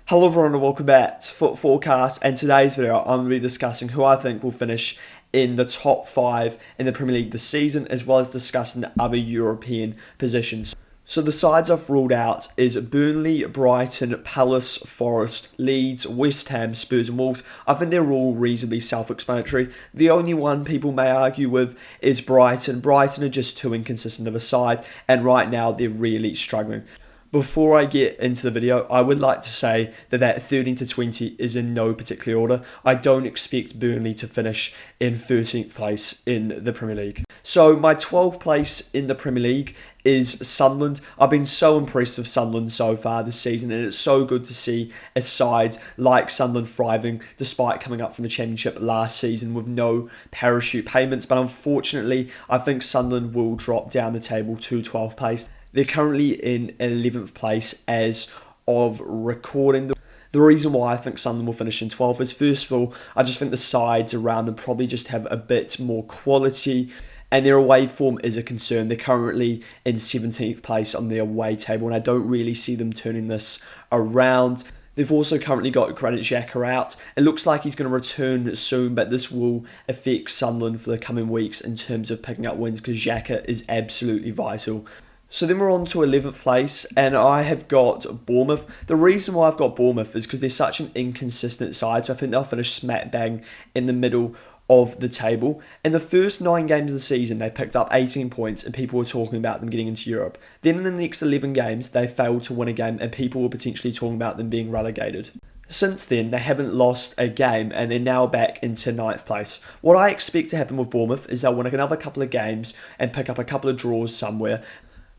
Hello everyone and welcome back to Foot Forecast, and today's video I'm going to be discussing who I think will finish in the top 5 in the Premier League this season, as well as discussing the other European positions. So the sides I've ruled out is Burnley, Brighton, Palace, Forest, Leeds, West Ham, Spurs and Wolves. I think they're all reasonably self-explanatory. The only one people may argue with is Brighton. Brighton are just too inconsistent of a side, and right now they're really struggling. Before I get into the video, I would like to say that 13 to 20 is in no particular order. I don't expect Burnley to finish in 13th place in the Premier League. So my 12th place in the Premier League is Sunderland. I've been so impressed with Sunderland so far this season, and it's so good to see a side like Sunderland thriving despite coming up from the Championship last season with no parachute payments. But unfortunately, I think Sunderland will drop down the table to 12th place. They're currently in 11th place as of recording. The reason why I think Sunderland will finish in 12th is, first of all, I just think the sides around them probably just have a bit more quality, and their away form is a concern. They're currently in 17th place on the away table, and I don't really see them turning this around. They've also currently got Granit Xhaka out. It looks like he's going to return soon, but this will affect Sunderland for the coming weeks in terms of picking up wins, because Xhaka is absolutely vital. So then we're on to 11th place, and I have got Bournemouth. The reason why I've got Bournemouth is because they're such an inconsistent side, so I think they'll finish smack bang in the middle of the table. In the first 9 games of the season, they picked up 18 points, and people were talking about them getting into Europe. Then in the next 11 games, they failed to win a game, and people were potentially talking about them being relegated. Since then, they haven't lost a game, and they're now back into 9th place. What I expect to happen with Bournemouth is they'll win another couple of games and pick up a couple of draws somewhere.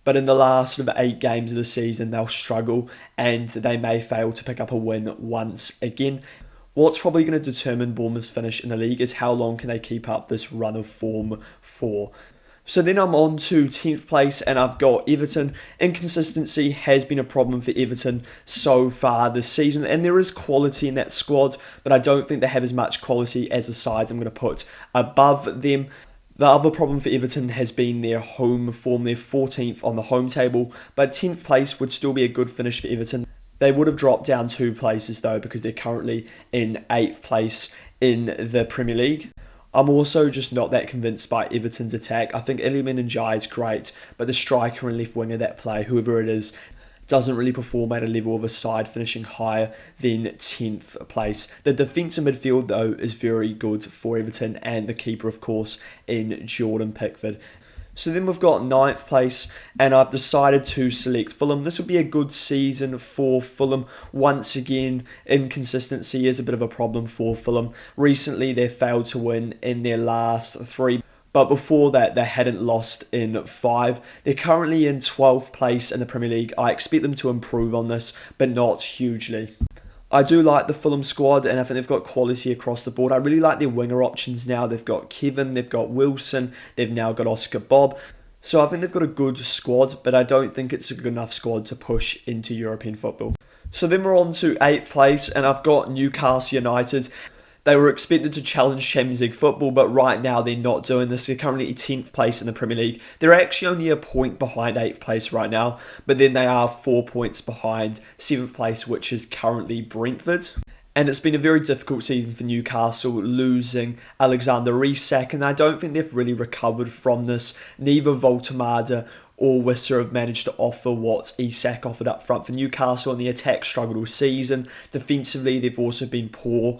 But in the last 8 games of the season, they'll struggle, and they may fail to pick up a win once again. What's probably going to determine Bournemouth's finish in the league is how long can they keep up this run of form for. So then I'm on to 10th place, and I've got Everton. Inconsistency has been a problem for Everton so far this season, and there is quality in that squad, but I don't think they have as much quality as the sides I'm going to put above them. The other problem for Everton has been their home form. They're 14th on the home table, but 10th place would still be a good finish for Everton. They would have dropped down 2 places though, because they're currently in 8th place in the Premier League. I'm also just not that convinced by Everton's attack. I think Iliman Ndiaye is great, but the striker and left winger that play, whoever it is, doesn't really perform at a level of a side finishing higher than 10th place. The defensive midfield, though, is very good for Everton, and the keeper, of course, in Jordan Pickford. So then we've got 9th place, and I've decided to select Fulham. This would be a good season for Fulham. Once again, inconsistency is a bit of a problem for Fulham. Recently, they failed to win in their last 3. But before that, they hadn't lost in 5. They're currently in 12th place in the Premier League. I expect them to improve on this, but not hugely. I do like the Fulham squad, and I think they've got quality across the board. I really like their winger options now. They've got Kevin, they've got Wilson, they've now got Oscar Bob. So I think they've got a good squad, but I don't think it's a good enough squad to push into European football. So then we're on to 8th place, and I've got Newcastle United. They were expected to challenge Champions League football, but right now they're not doing this. They're currently 10th place in the Premier League. They're actually only a point behind 8th place right now, but then they are 4 points behind 7th place, which is currently Brentford. And it's been a very difficult season for Newcastle, losing Alexander Isak, and I don't think they've really recovered from this. Neither Voltemada or Wisser have managed to offer what Isak offered up front for Newcastle, and the attack struggled all season. Defensively, they've also been poor,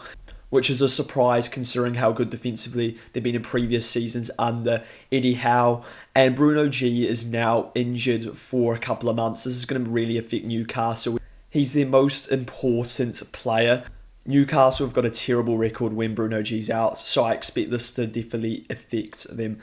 which is a surprise considering how good defensively they've been in previous seasons under Eddie Howe. And Bruno G is now injured for a couple of months. This is going to really affect Newcastle. He's their most important player. Newcastle have got a terrible record when Bruno G's out, so I expect this to definitely affect them.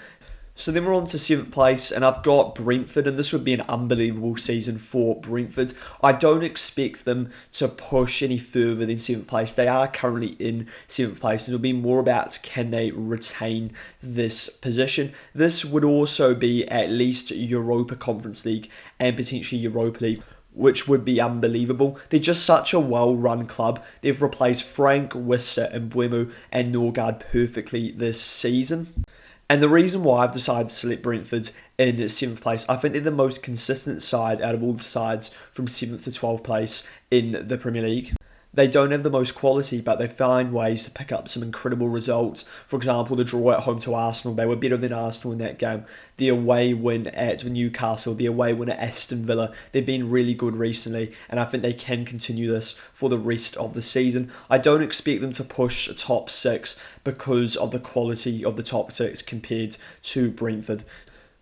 So then we're on to 7th place, and I've got Brentford, and this would be an unbelievable season for Brentford. I don't expect them to push any further than 7th place. They are currently in 7th place, and it'll be more about can they retain this position. This would also be at least Europa Conference League and potentially Europa League, which would be unbelievable. They're just such a well-run club. They've replaced Frank, Wisser, and Mbeumo and Norgard perfectly this season. And the reason why I've decided to select Brentford in 7th place, I think they're the most consistent side out of all the sides from 7th to 12th place in the Premier League. They don't have the most quality, but they find ways to pick up some incredible results. For example, the draw at home to Arsenal, they were better than Arsenal in that game. The away win at Newcastle, the away win at Aston Villa, they've been really good recently, and I think they can continue this for the rest of the season. I don't expect them to push top six because of the quality of the top six compared to Brentford.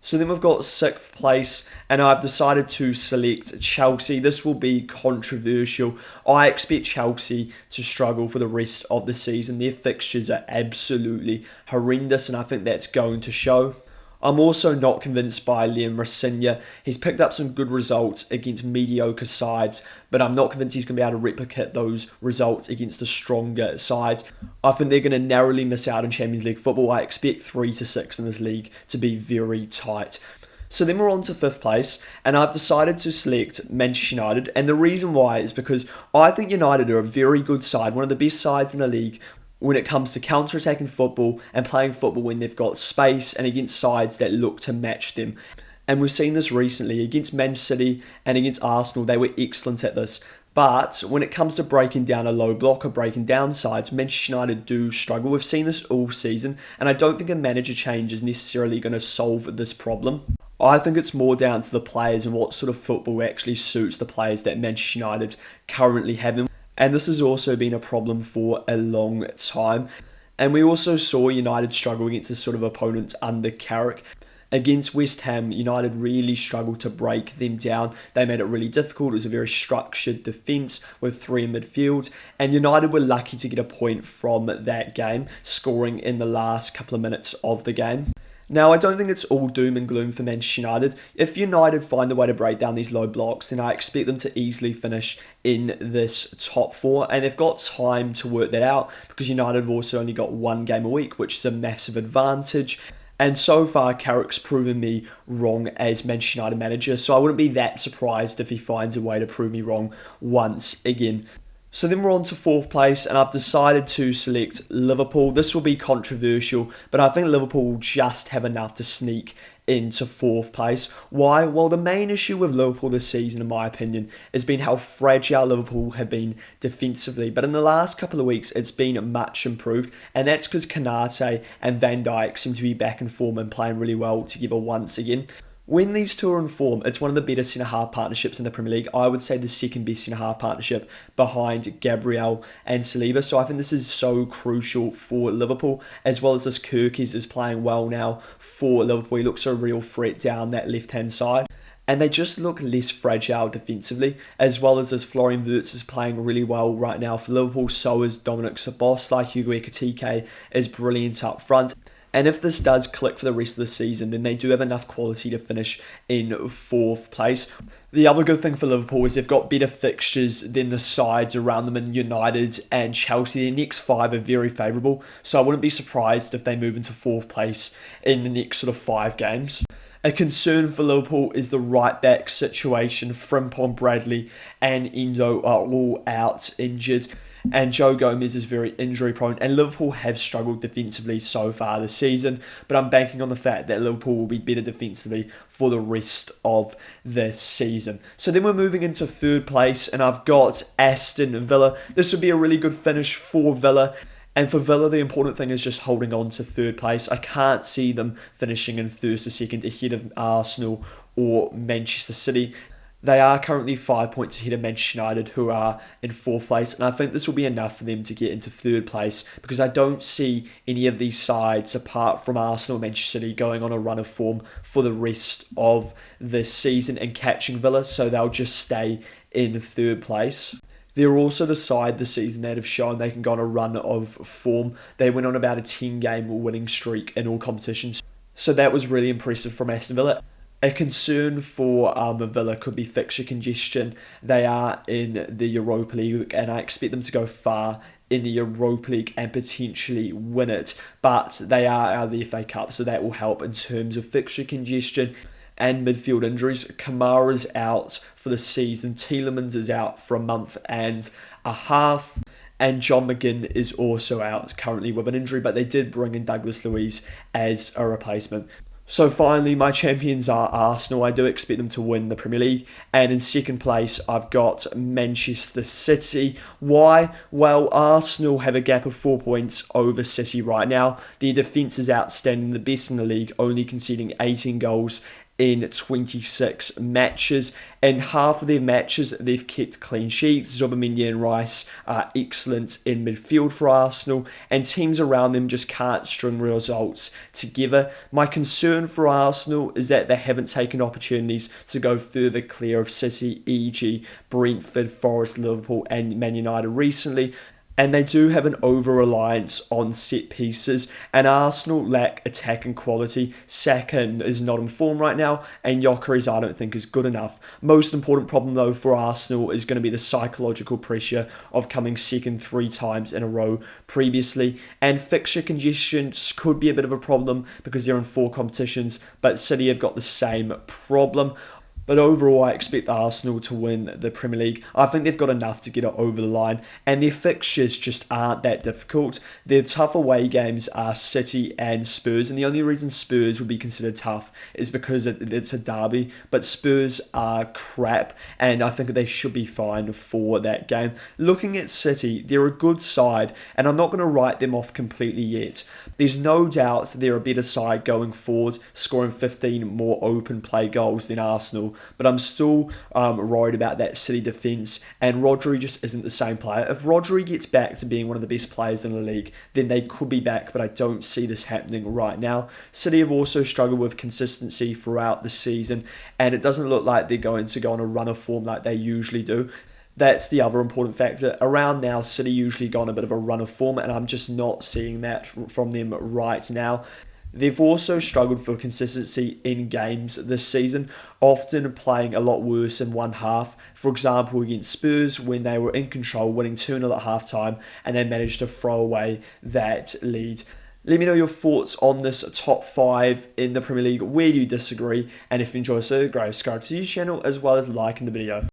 So then we've got 6th place, and I've decided to select Chelsea. This will be controversial. I expect Chelsea to struggle for the rest of the season. Their fixtures are absolutely horrendous, and I think that's going to show. I'm also not convinced by Liam Rosenior. He's picked up some good results against mediocre sides, but I'm not convinced he's going to be able to replicate those results against the stronger sides. I think they're going to narrowly miss out on Champions League football. I expect 3 to 6 in this league to be very tight. So then we're on to 5th place, and I've decided to select Manchester United, and the reason why is because I think United are a very good side, one of the best sides in the league, when it comes to counter-attacking football and playing football when they've got space and against sides that look to match them. And we've seen this recently against Man City and against Arsenal. They were excellent at this. But when it comes to breaking down a low block or breaking down sides, Manchester United do struggle. We've seen this all season, and I don't think a manager change is necessarily going to solve this problem. I think it's more down to the players and what sort of football actually suits the players that Manchester United currently have. And this has also been a problem for a long time. And we also saw United struggle against this sort of opponent under Carrick. Against West Ham, United really struggled to break them down. They made it really difficult. It was a very structured defence with 3 in midfield. And United were lucky to get a point from that game, scoring in the last couple of minutes of the game. Now, I don't think it's all doom and gloom for Manchester United. If United find a way to break down these low blocks, then I expect them to easily finish in this top 4. And they've got time to work that out because United have also only got 1 game a week, which is a massive advantage. And so far, Carrick's proven me wrong as Manchester United manager, so I wouldn't be that surprised if he finds a way to prove me wrong once again. So then we're on to 4th place, and I've decided to select Liverpool. This will be controversial, but I think Liverpool will just have enough to sneak into 4th place. Why? Well, the main issue with Liverpool this season, in my opinion, has been how fragile Liverpool have been defensively. But in the last couple of weeks, it's been much improved, and that's because Kanate and Van Dijk seem to be back in form and playing really well together once again. When these two are in form, it's one of the better centre-half partnerships in the Premier League. I would say the second best centre-half partnership behind Gabriel and Saliba. So I think this is so crucial for Liverpool, as well as this Kirkes is playing well now for Liverpool. He looks a real threat down that left-hand side. And they just look less fragile defensively, as well as Florian Wirtz is playing really well right now for Liverpool. So is Dominic Szoboszlai. Hugo Ekitike is brilliant up front. And if this does click for the rest of the season, then they do have enough quality to finish in 4th place. The other good thing for Liverpool is they've got better fixtures than the sides around them in United and Chelsea. Their next 5 are very favourable, so I wouldn't be surprised if they move into 4th place in the next sort of 5 games. A concern for Liverpool is the right-back situation. Frimpong, Bradley and Endo are all out injured. And Joe Gomez is very injury prone, and Liverpool have struggled defensively so far this season, but I'm banking on the fact that Liverpool will be better defensively for the rest of this season. So then we're moving into 3rd place, and I've got Aston Villa. This would be a really good finish for Villa. And for Villa, the important thing is just holding on to 3rd place. I can't see them finishing in 1st or 2nd ahead of Arsenal or Manchester City. They are currently 5 points ahead of Manchester United, who are in 4th place, and I think this will be enough for them to get into 3rd place, because I don't see any of these sides, apart from Arsenal and Manchester City, going on a run of form for the rest of this season and catching Villa, so they'll just stay in 3rd place. They're also the side this season that have shown they can go on a run of form. They went on about a 10-game winning streak in all competitions, so that was really impressive from Aston Villa. A concern for Villa could be fixture congestion. They are in the Europa League, and I expect them to go far in the Europa League and potentially win it. But they are out of the FA Cup, so that will help in terms of fixture congestion and midfield injuries. Kamara's out for the season. Tielemans is out for a month and a half. And John McGinn is also out currently with an injury, but they did bring in Douglas Luiz as a replacement. So finally, my champions are Arsenal. I do expect them to win the Premier League. And in second place, I've got Manchester City. Why? Well, Arsenal have a gap of 4 points over City right now. Their defence is outstanding, the best in the league, only conceding 18 goals in 26 matches. In half of their matches, they've kept clean sheets. Zubamendi and Rice are excellent in midfield for Arsenal, and teams around them just can't string results together. My concern for Arsenal is that they haven't taken opportunities to go further clear of City, e.g. Brentford, Forest, Liverpool and Man United recently. And they do have an over-reliance on set pieces, and Arsenal lack attacking quality. Saka is not in form right now, and Gyökeres I don't think is good enough. Most important problem though for Arsenal is going to be the psychological pressure of coming second 3 times in a row previously, and fixture congestion could be a bit of a problem because they're in 4 competitions, but City have got the same problem. But overall, I expect Arsenal to win the Premier League. I think they've got enough to get it over the line, and their fixtures just aren't that difficult. Their tough away games are City and Spurs, and the only reason Spurs would be considered tough is because it's a derby, but Spurs are crap, and I think they should be fine for that game. Looking at City, they're a good side, and I'm not going to write them off completely yet. There's no doubt they're a better side going forward, scoring 15 more open play goals than Arsenal, but I'm still worried about that City defence, and Rodri just isn't the same player. If Rodri gets back to being one of the best players in the league, then they could be back, but I don't see this happening right now. City have also struggled with consistency throughout the season, and it doesn't look like they're going to go on a run of form like they usually do. That's the other important factor. Around now, City usually go on a bit of a run of form, and I'm just not seeing that from them right now. They've also struggled for consistency in games this season, often playing a lot worse in one half. For example, against Spurs, when they were in control, winning 2-0 at half-time, and they managed to throw away that lead. Let me know your thoughts on this top 5 in the Premier League. Where do you disagree? And if you enjoy this video, subscribe to the channel as well as liking the video.